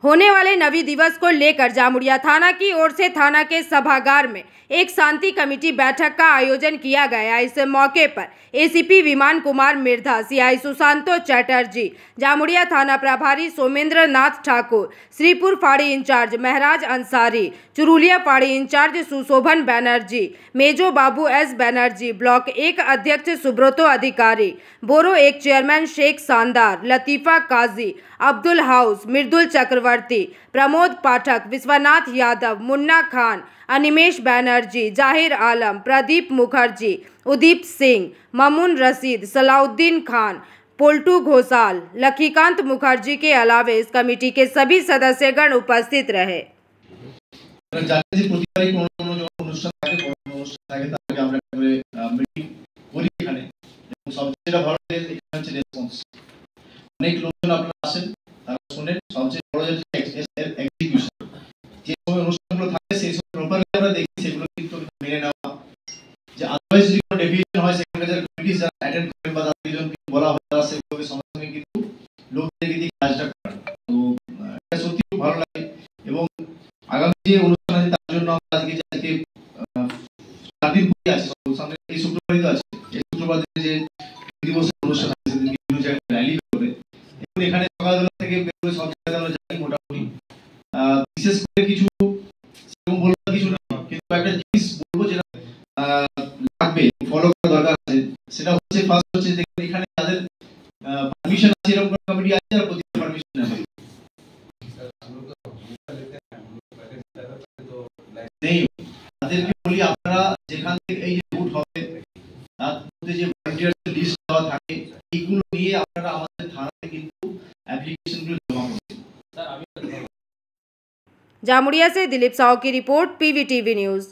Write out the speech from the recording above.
होने वाले नवी दिवस को लेकर जामुड़िया थाना की ओर से थाना के सभागार में एक शांति कमेटी बैठक का आयोजन किया गया। इस मौके पर एसीपी विमान कुमार मिर्धा, सीआई सुशांतो चैटर्जी, जामुड़िया थाना प्रभारी सोमेंद्र नाथ ठाकुर, श्रीपुर फाड़ी इंचार्ज महराज अंसारी, चुरुलिया फाड़ी इंचार्ज सुशोभन बैनर्जी, मेजो बाबू एस बैनर्जी, ब्लॉक 1 अध्यक्ष सुब्रतो अधिकारी, बोरो 1 चेयरमैन शेख शानदार, लतीफा काजी, अब्दुल हाउस, मृदुल चक्रवर्ती, प्रमोद पाठक, विश्वनाथ यादव, मुन्ना खान, अनिमेश बैनर्जी, जाहिर आलम, प्रदीप मुखर्जी, उदीप सिंह, ममून रशीद, सलाउद्दीन खान, पोल्टू घोषाल, लखीकांत मुखर्जी के अलावे इस कमेटी के सभी सदस्यगण उपस्थित रहे। অনেক লোকজন আপনারা আসেন, তারা শুনেন। সবচেয়ে বড় যেটা এক্সিকিউশন, যে সময় অনুষ্ঠানগুলো থাকে সেই সময় প্রপারলি আমরা দেখি, সেগুলো কিন্তু মেনে নেওয়া। যে আদারওয়াইজ যদি কোনো ডেভিয়েশন হয়, সেখানে যারা কমিটি যারা অ্যাটেন্ড করেন বা যাদেরকে বলা হয় তারা সেগুলোকে সঙ্গে সঙ্গে কিন্তু লোকদেরকে দিয়ে কাজটা করেন। তো এটা সত্যি খুব ভালো লাগে। এবং আগামী যে অনুষ্ঠান আছে তার জন্য আমরা আজকে 4 দিন পরে আছে, সামনে এই শুক্রবারই তো আছে, এই শুক্রবার যে দিবসের অনুষ্ঠান আছে সেদিন বিভিন্ন জায়গায় র্যালি হবে। এখানে সকালবেলা থেকে বেরোবে, সব জায়গায় আমরা যাই মোটামুটি। বিশেষ করে কিছু সেরকম বলবো কিছু না, কিন্তু একটা জিনিস বলবো যেটা লাগবে, ফলো করা দরকার আছে। সেটা হচ্ছে ফার্স্ট হচ্ছে দেখুন এখানে যাদের পারমিশন আছে, এরকম কমিটি আছে আর প্রতি পারমিশন আছে নেই, তাদেরকে বলি আপনারা যেখান থেকে এই যে রুট হবে তার মধ্যে যে ভলান্টিয়ার্স লিস্ট দেওয়া থাকে, এইগুলো নিয়ে আপনারা আমাদের থানাতে কিন্তু एप्लीकेशन जमा जामुड़िया से दिलीप साहू की रिपोर्ट, पीवीटीवी न्यूज़।